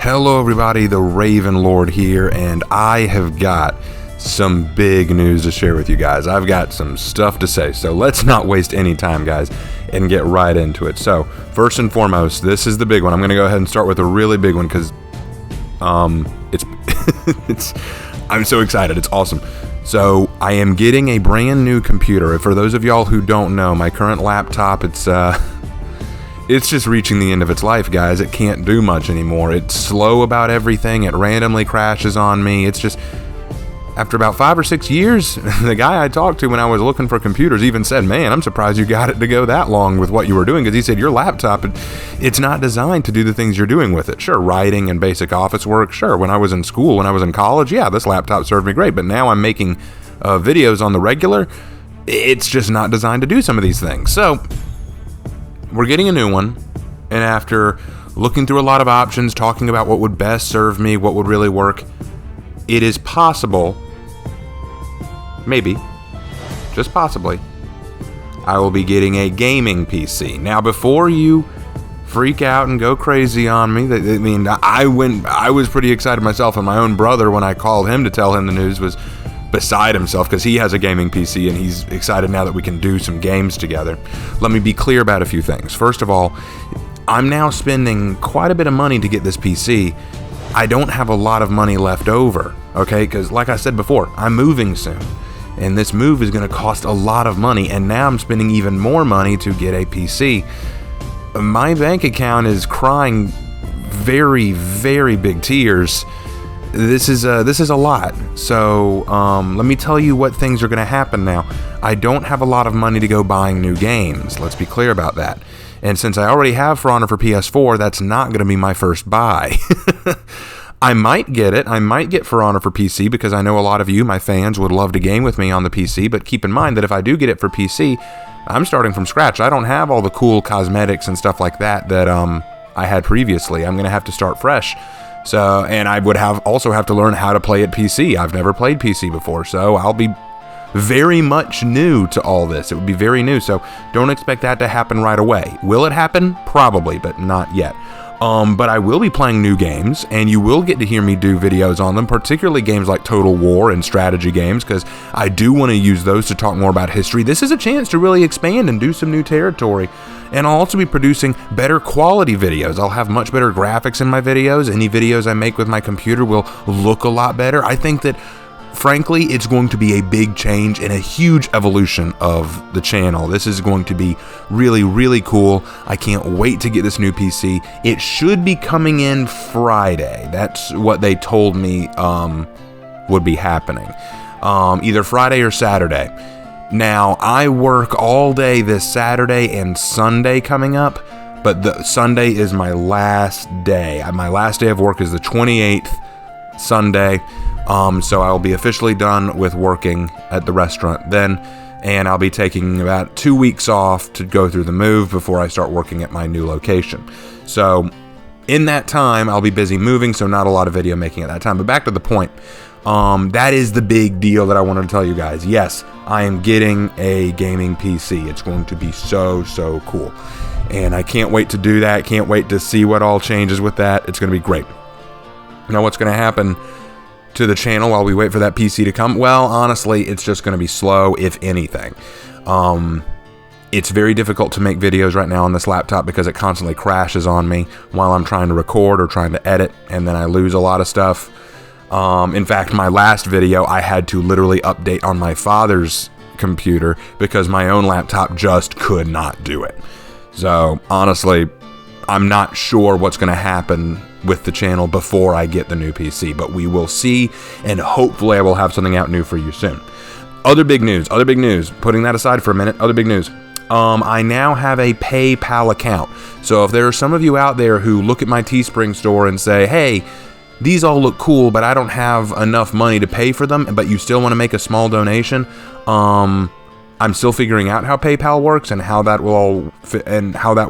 Hello everybody, the Raven Lord here, and I have got some big news to share with you guys. I've got some stuff to say, so let's not waste any time, guys, and get right into it. So, first and foremost, this is the big one. I'm going to go ahead and start with a really big one, because I'm so excited. It's awesome. So, I am getting a brand new computer. For those of y'all who don't know, my current laptop, it's just reaching the end of its life, guys. It can't do much anymore. It's slow about everything. It randomly crashes on me. It's just, after about 5 or 6 years, the guy I talked to when I was looking for computers even said, man, I'm surprised you got it to go that long with what you were doing, because he said, your laptop, it's not designed to do the things you're doing with it. Sure, writing and basic office work, sure. When I was in school, when I was in college, yeah, this laptop served me great, but now I'm making videos on the regular. It's just not designed to do some of these things. So, we're getting a new one, and after looking through a lot of options, talking about what would best serve me, what would really work, it is possible, maybe, just possibly, I will be getting a gaming PC. Now, before you freak out and go crazy on me, I was pretty excited myself, and my own brother, when I called him to tell him the news, was beside himself because he has a gaming PC and he's excited now that we can do some games together. Let me be clear about a few things. First of all, I'm now spending quite a bit of money to get this PC. I don't have a lot of money left over, okay? Because like I said before, I'm moving soon, and this move is going to cost a lot of money, and now I'm spending even more money to get a PC. My bank account is crying very, very big tears. This is a lot. So let me tell you what things are going to happen now. I don't have a lot of money to go buying new games. Let's be clear about that. And since I already have For Honor for PS4, that's not going to be my first buy. I might get it. I might get For Honor for PC because I know a lot of you, my fans, would love to game with me on the PC. But keep in mind that if I do get it for PC, I'm starting from scratch. I don't have all the cool cosmetics and stuff like that I had previously. I'm going to have to start fresh. So, and I would also have to learn how to play at PC. I've never played PC before, so I'll be very much new to all this. It would be very new, so don't expect that to happen right away. Will it happen? Probably, but not yet. But I will be playing new games, and you will get to hear me do videos on them, particularly games like Total War and strategy games, because I do want to use those to talk more about history. This is a chance to really expand and do some new territory. And I'll also be producing better quality videos. I'll have much better graphics in my videos. Any videos I make with my computer will look a lot better. I think that, frankly, it's going to be a big change and a huge evolution of the channel. This is going to be really, really cool. I can't wait to get this new PC. It should be coming in Friday. That's what they told me would be happening. Either Friday or Saturday. Now, I work all day this Saturday and Sunday coming up, but the Sunday is my last day. My last day of work is the 28th, Sunday, so I'll be officially done with working at the restaurant then, and I'll be taking about 2 weeks off to go through the move before I start working at my new location. So, in that time, I'll be busy moving, so not a lot of video making at that time. But back to the point. That is the big deal that I wanted to tell you guys. Yes, I am getting a gaming PC. It's going to be so, so cool. And I can't wait to do that. Can't wait to see what all changes with that. It's going to be great. Now, what's going to happen to the channel while we wait for that PC to come? Well, honestly, it's just going to be slow, if anything. It's very difficult to make videos right now on this laptop because it constantly crashes on me while I'm trying to record or trying to edit, and then I lose a lot of stuff. In fact, my last video, I had to literally update on my father's computer because my own laptop just could not do it. So, honestly, I'm not sure what's going to happen with the channel before I get the new PC, but we will see, and hopefully I will have something out new for you soon. Other big news, putting that aside for a minute, other big news. I now have a PayPal account. So if there are some of you out there who look at my Teespring store and say, hey, these all look cool, but I don't have enough money to pay for them, but you still want to make a small donation, I'm still figuring out how PayPal works and how that will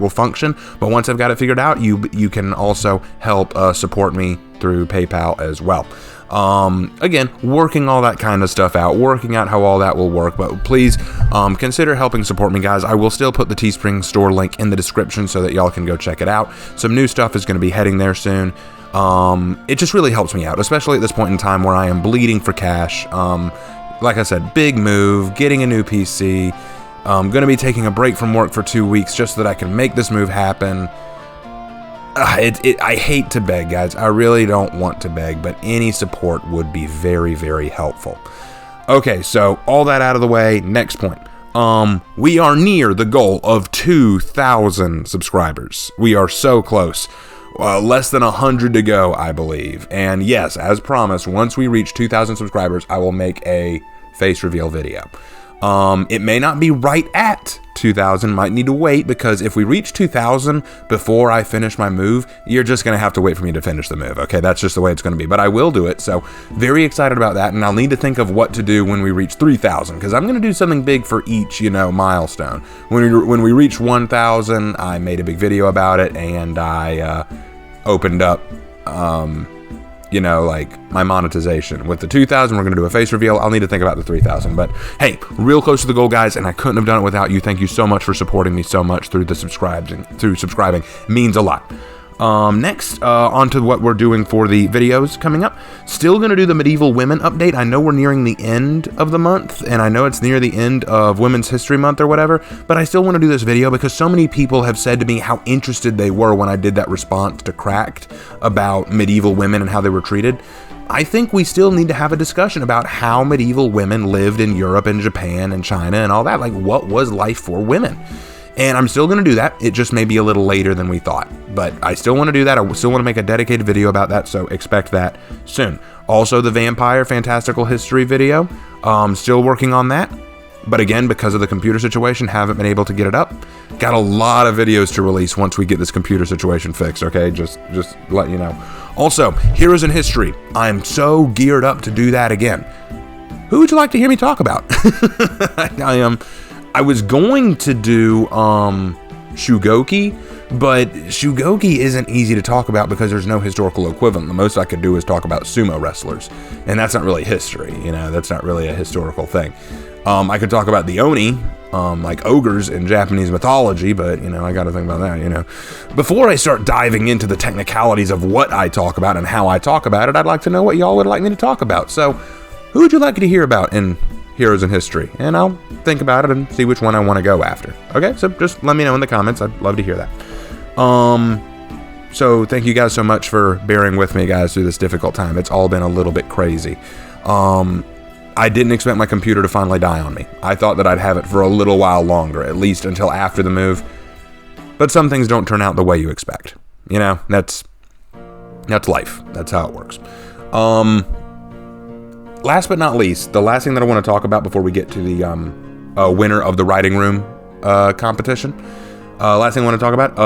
function. But once I've got it figured out, you can also help support me through PayPal as well. Again, working all that kind of stuff out, working out how all that will work, but please consider helping support me, guys. I will still put the Teespring store link in the description so that y'all can go check it out. Some new stuff is going to be heading there soon. It just really helps me out, especially at this point in time where I am bleeding for cash. Like I said, big move, getting a new PC. I'm going to be taking a break from work for 2 weeks just so that I can make this move happen. I hate to beg, guys. I really don't want to beg, but any support would be very, very helpful. Okay, so all that out of the way, next point. We are near the goal of 2,000 subscribers. We are so close. Less than 100 to go, I believe. And yes, as promised, once we reach 2,000 subscribers, I will make a face reveal video. It may not be right at 2,000, might need to wait, because if we reach 2,000 before I finish my move, you're just going to have to wait for me to finish the move, okay? That's just the way it's going to be, but I will do it, so very excited about that, and I'll need to think of what to do when we reach 3,000, because I'm going to do something big for each, milestone. When we reach 1,000, I made a big video about it, and I opened up, like my monetization. With the 2,000, we're going to do a face reveal. I'll need to think about the 3,000, but hey, real close to the goal, guys, and I couldn't have done it without you. Thank you so much for supporting me so much through subscribing. It means a lot. Next, on to what we're doing for the videos coming up. Still going to do the medieval women update. I know we're nearing the end of the month, and I know it's near the end of Women's History Month or whatever, but I still want to do this video because so many people have said to me how interested they were when I did that response to Cracked about medieval women and how they were treated. I think we still need to have a discussion about how medieval women lived in Europe and Japan and China and all that. Like, what was life for women? And I'm still going to do that. It just may be a little later than we thought. But I still want to do that. I still want to make a dedicated video about that, so expect that soon. Also, the Vampire Fantastical History video. Still working on that. But again, because of the computer situation, haven't been able to get it up. Got a lot of videos to release once we get this computer situation fixed, okay? Just let you know. Also, Heroes in History. I'm so geared up to do that again. Who would you like to hear me talk about? I was going to do Shugoki, but Shugoki isn't easy to talk about because there's no historical equivalent. The most I could do is talk about sumo wrestlers, and that's not really history, that's not really a historical thing. I could talk about the Oni, like ogres in Japanese mythology, but, I gotta think about that, Before I start diving into the technicalities of what I talk about and how I talk about it, I'd like to know what y'all would like me to talk about. So, who would you like to hear about in Heroes in History? And I'll think about it and see which one I want to go after. Okay, so just let me know in the comments. I'd love to hear that. So thank you guys so much for bearing with me, guys, through this difficult time. It's all been a little bit crazy. I didn't expect my computer to finally die on me. I thought that I'd have it for a little while longer, at least until after the move. But some things don't turn out the way you expect. That's life. That's how it works. Last but not least, the last thing that I want to talk about before we get to the winner of the writing room competition. Last thing I want to talk about,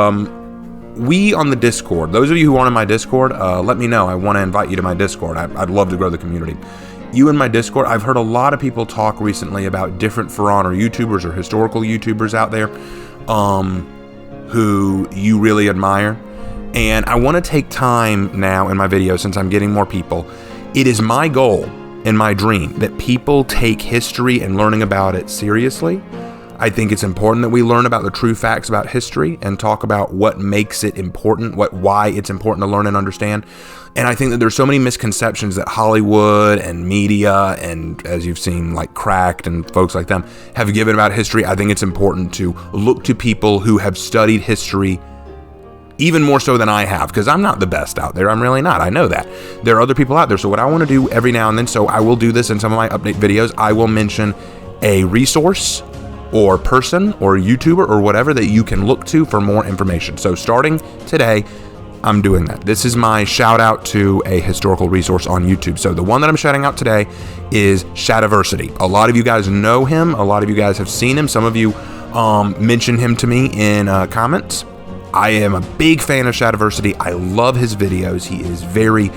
we on the Discord, those of you who aren't in my Discord, let me know. I want to invite you to my Discord. I'd love to grow the community. You in my Discord, I've heard a lot of people talk recently about different For Honor YouTubers or historical YouTubers out there who you really admire. And I want to take time now in my video, since I'm getting more people. It is my goal and my dream that people take history and learning about it seriously. I think it's important that we learn about the true facts about history and talk about what makes it important, why it's important to learn and understand. And I think that there's so many misconceptions that Hollywood and media and, as you've seen, like Cracked and folks like them have given about history. I think it's important to look to people who have studied history even more so than I have, because I'm not the best out there. I'm really not. I know that. There are other people out there. So what I want to do every now and then, so I will do this in some of my update videos, I will mention a resource or person or YouTuber or whatever that you can look to for more information. So starting today, I'm doing that. This is my shout out to a historical resource on YouTube. So the one that I'm shouting out today is Shadversity. A lot of you guys know him. A lot of you guys have seen him. Some of you mentioned him to me in comments. I am a big fan of Shadversity. I love his videos. He is very,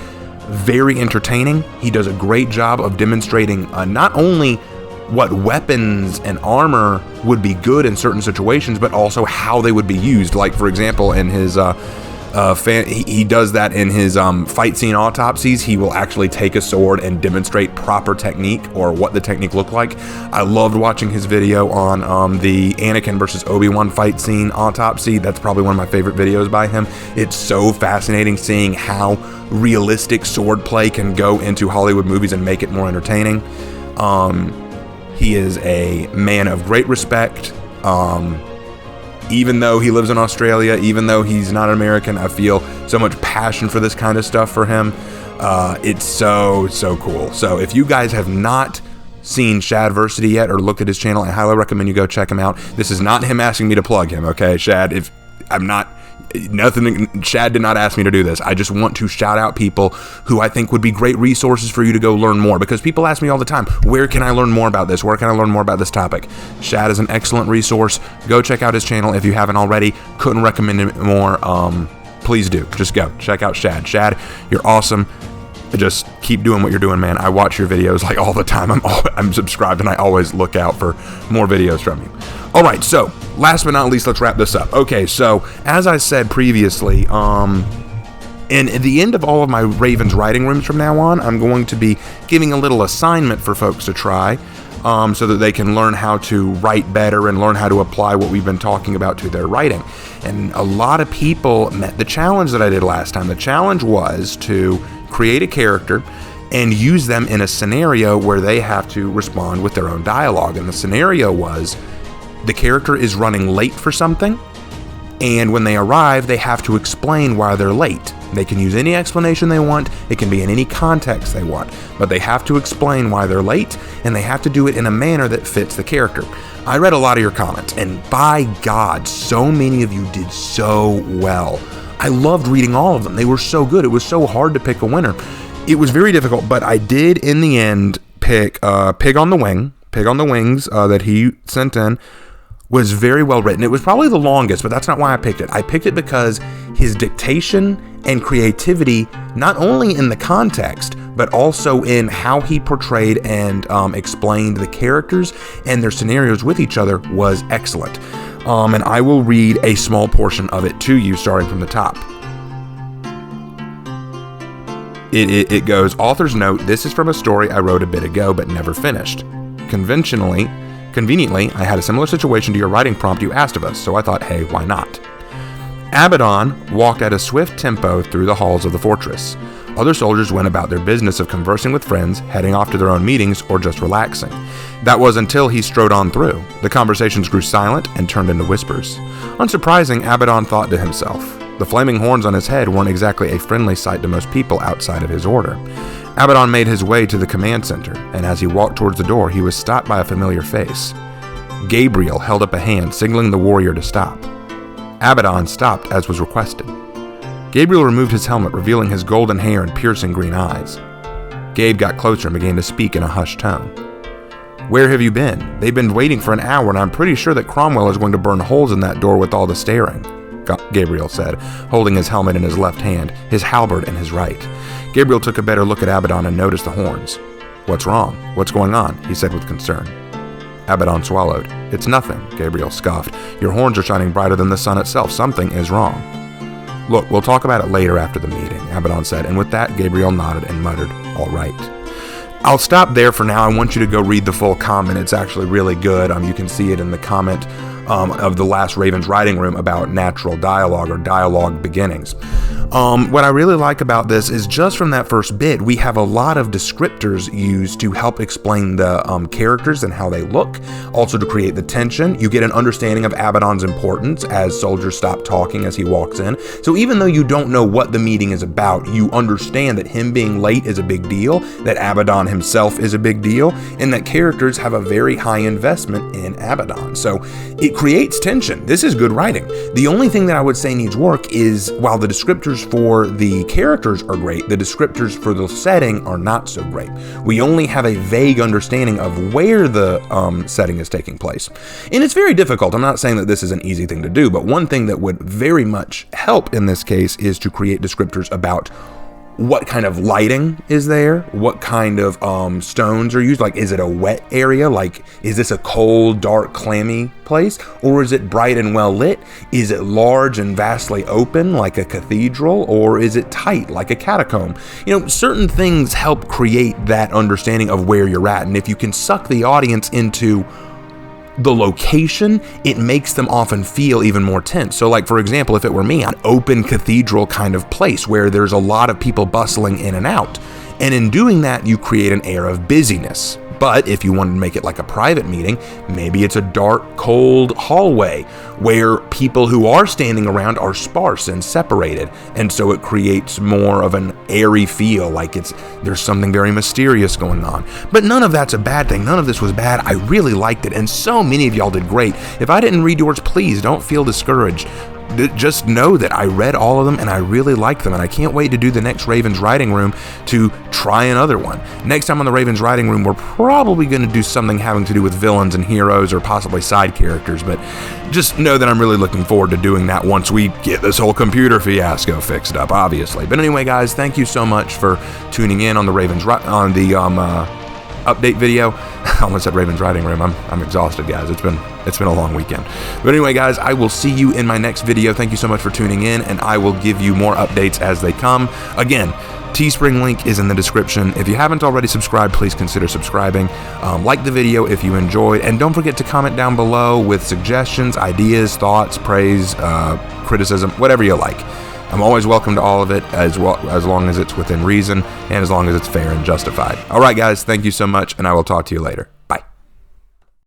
very entertaining. He does a great job of demonstrating not only what weapons and armor would be good in certain situations, but also how they would be used. Like, for example, in his He does that in his fight scene autopsies. He will actually take a sword and demonstrate proper technique, or what the technique looked like. I loved watching his video on the Anakin versus Obi-Wan fight scene autopsy. That's probably one of my favorite videos by him. It's so fascinating seeing how realistic swordplay can go into Hollywood movies and make it more entertaining. He is a man of great respect. Even though he lives in Australia, even though he's not an American, I feel so much passion for this kind of stuff for him. It's so cool. So if you guys have not seen Shadversity yet or looked at his channel, I highly recommend you go check him out. This is not him asking me to plug him, okay, Shad? If I'm not... Nothing. Shad did not ask me to do this. I just want to shout out people who I think would be great resources for you to go learn more, because people ask me all the time, where can I learn more about this? Where can I learn more about this topic? Shad is an excellent resource. Go check out his channel if you haven't already. Couldn't recommend it more. Please do. Just go check out Shad. Shad, you're awesome. Just keep doing what you're doing, man. I watch your videos like all the time. I'm subscribed, and I always look out for more videos from you. All right, so last but not least, let's wrap this up. Okay, so as I said previously, in the end of all of my Ravens writing rooms from now on, I'm going to be giving a little assignment for folks to try, so that they can learn how to write better and learn how to apply what we've been talking about to their writing. And a lot of people met the challenge that I did last time. The challenge was to create a character and use them in a scenario where they have to respond with their own dialogue. And the scenario was, the character is running late for something, and when they arrive, they have to explain why they're late. They can use any explanation they want, it can be in any context they want, but they have to explain why they're late, and they have to do it in a manner that fits the character. I read a lot of your comments, and by God, so many of you did so well. I loved reading all of them. They were so good. It was so hard to pick a winner. It was very difficult, but I did, in the end, pick Pig on the Wings that he sent in. Was very well written. It was probably the longest, but that's not why I picked it. I picked it because his dictation and creativity, not only in the context, but also in how he portrayed and explained the characters and their scenarios with each other, was excellent. And I will read a small portion of it to you, starting from the top. It goes, author's note, this is from a story I wrote a bit ago, but never finished. Conveniently, I had a similar situation to your writing prompt you asked of us, so I thought, hey, why not? Abaddon walked at a swift tempo through the halls of the fortress. Other soldiers went about their business of conversing with friends, heading off to their own meetings, or just relaxing. That was until he strode on through. The conversations grew silent and turned into whispers. Unsurprising, Abaddon thought to himself. The flaming horns on his head weren't exactly a friendly sight to most people outside of his order. Abaddon made his way to the command center, and as he walked towards the door, he was stopped by a familiar face. Gabriel held up a hand, signaling the warrior to stop. Abaddon stopped as was requested. Gabriel removed his helmet, revealing his golden hair and piercing green eyes. Gabe got closer and began to speak in a hushed tone. Where have you been? They've been waiting for an hour, and I'm pretty sure that Cromwell is going to burn holes in that door with all the staring, Gabriel said, holding his helmet in his left hand, his halberd in his right. Gabriel took a better look at Abaddon and noticed the horns. What's wrong? What's going on? He said with concern. Abaddon swallowed. It's nothing, Gabriel scoffed. Your horns are shining brighter than the sun itself. Something is wrong. Look, we'll talk about it later after the meeting, Abaddon said, and with that, Gabriel nodded and muttered, all right. I'll stop there for now. I want you to go read the full comment. It's actually really good. You can see it in the comment of the last Ravens writing room about natural dialogue or dialogue beginnings. What I really like about this is just from that first bit, we have a lot of descriptors used to help explain the characters and how they look, also to create the tension. You get an understanding of Abaddon's importance as soldiers stop talking as he walks in. So even though you don't know what the meeting is about, you understand that him being late is a big deal, that Abaddon himself is a big deal, and that characters have a very high investment in Abaddon. So it creates tension. This is good writing. The only thing that I would say needs work is, while the descriptors for the characters are great, the descriptors for the setting are not so great. We only have a vague understanding of where the setting is taking place. And it's very difficult. I'm not saying that this is an easy thing to do, but one thing that would very much help in this case is to create descriptors about what kind of lighting is there, what kind of stones are used, like is it a wet area, like is this a cold, dark, clammy place, or is it bright and well lit? Is it large and vastly open like a cathedral, or is it tight like a catacomb? You know, certain things help create that understanding of where you're at, and if you can suck the audience into the location, it makes them often feel even more tense. So like, for example, if it were me, an open cathedral kind of place where there's a lot of people bustling in and out. And in doing that, you create an air of busyness. But if you wanted to make it like a private meeting, maybe it's a dark, cold hallway where people who are standing around are sparse and separated. And so it creates more of an airy feel, like there's something very mysterious going on. But none of that's a bad thing. None of this was bad. I really liked it. And so many of y'all did great. If I didn't read yours, please don't feel discouraged. Just know that I read all of them and I really liked them, and I can't wait to do the next Raven's Writing Room to try another one. Next time on the Raven's Writing Room, we're probably going to do something having to do with villains and heroes or possibly side characters, but just know that I'm really looking forward to doing that once we get this whole computer fiasco fixed up, obviously. But anyway, guys, thank you so much for tuning in on the update video. I almost said Raven's Writing Room. I'm exhausted, guys. It's been a long weekend. But anyway, guys, I will see you in my next video. Thank you so much for tuning in, and I will give you more updates as they come. Again, Teespring link is in the description. If you haven't already subscribed, please consider subscribing. Like the video if you enjoyed, and don't forget to comment down below with suggestions, ideas, thoughts, praise, criticism, whatever you like. I'm always welcome to all of it, as long as it's within reason and as long as it's fair and justified. All right, guys, thank you so much, and I will talk to you later.